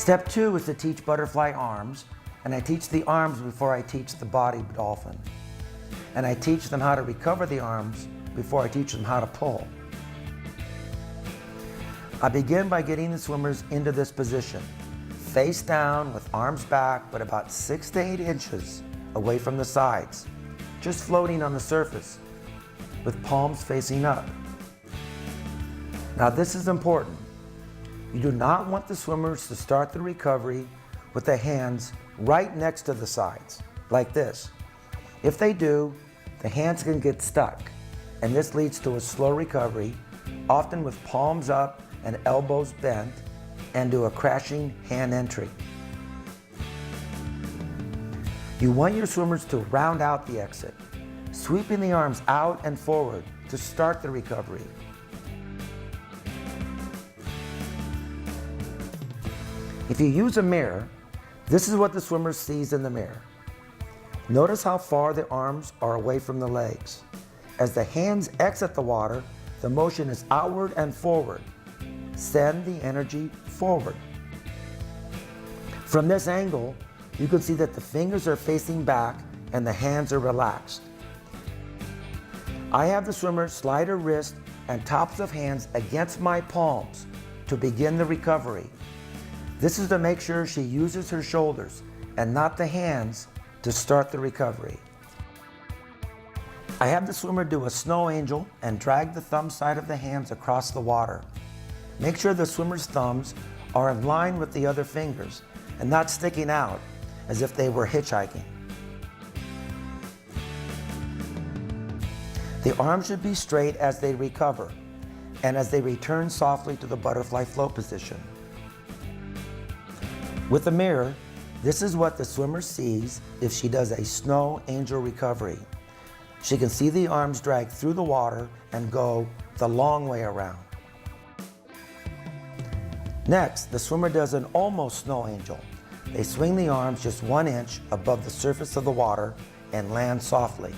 Step 2 is to teach butterfly arms, and I teach the arms before I teach the body dolphin. And I teach them how to recover the arms before I teach them how to pull. I begin by getting the swimmers into this position, face down with arms back, but about 6 to 8 inches away from the sides, just floating on the surface, with palms facing up. Now this is important. You do not want the swimmers to start the recovery with the hands right next to the sides, like this. If they do, the hands can get stuck, and this leads to a slow recovery, often with palms up and elbows bent, and to a crashing hand entry. You want your swimmers to round out the exit, sweeping the arms out and forward to start the recovery. If you use a mirror, this is what the swimmer sees in the mirror. Notice how far the arms are away from the legs. As the hands exit the water, the motion is outward and forward. Send the energy forward. From this angle, you can see that the fingers are facing back and the hands are relaxed. I have the swimmer slide her wrist and tops of hands against my palms to begin the recovery. This is to make sure she uses her shoulders and not the hands to start the recovery. I have the swimmer do a snow angel and drag the thumb side of the hands across the water. Make sure the swimmer's thumbs are in line with the other fingers and not sticking out as if they were hitchhiking. The arms should be straight as they recover and as they return softly to the butterfly float position. With a mirror, this is what the swimmer sees if she does a snow angel recovery. She can see the arms drag through the water and go the long way around. Next, the swimmer does an almost snow angel. They swing the arms just 1 inch above the surface of the water and land softly.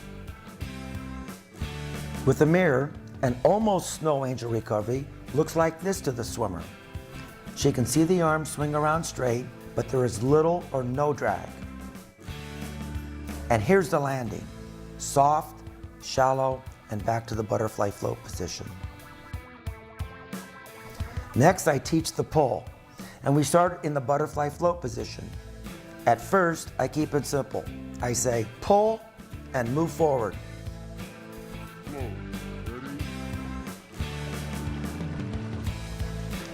With the mirror, an almost snow angel recovery looks like this to the swimmer. She can see the arms swing around straight, but there is little or no drag. And here's the landing. Soft, shallow, and back to the butterfly float position. Next, I teach the pull, and we start in the butterfly float position. At first, I keep it simple. I say pull and move forward.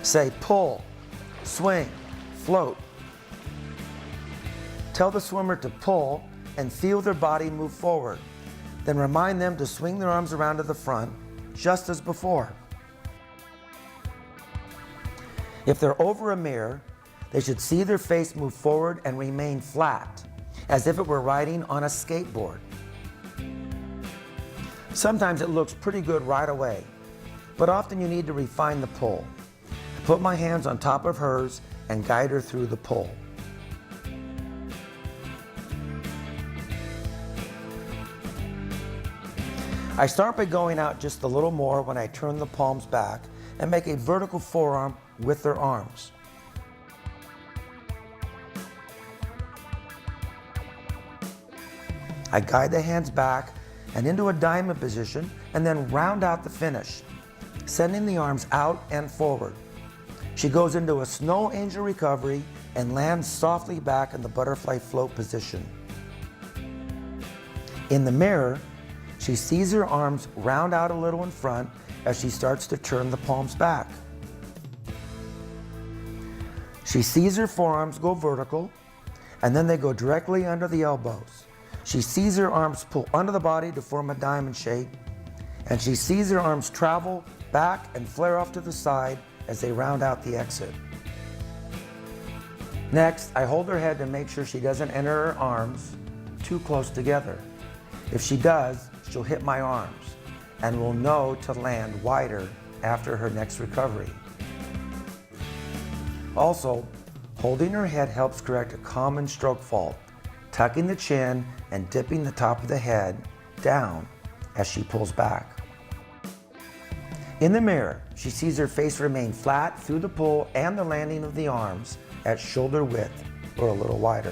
Say pull, swing, float. Tell the swimmer to pull and feel their body move forward. Then remind them to swing their arms around to the front, just as before. If they're over a mirror, they should see their face move forward and remain flat, as if it were riding on a skateboard. Sometimes it looks pretty good right away, but often you need to refine the pull. I put my hands on top of hers and guide her through the pull. I start by going out just a little more when I turn the palms back and make a vertical forearm with their arms. I guide the hands back and into a diamond position and then round out the finish, sending the arms out and forward. She goes into a snow angel recovery and lands softly back in the butterfly float position. In the mirror, she sees her arms round out a little in front as she starts to turn the palms back. She sees her forearms go vertical, and then they go directly under the elbows. She sees her arms pull under the body to form a diamond shape, and she sees her arms travel back and flare off to the side as they round out the exit. Next, I hold her head to make sure she doesn't enter her arms too close together. If she does, she'll hit my arms and will know to land wider after her next recovery. Also, holding her head helps correct a common stroke fault, tucking the chin and dipping the top of the head down as she pulls back. In the mirror, she sees her face remain flat through the pull and the landing of the arms at shoulder width or a little wider.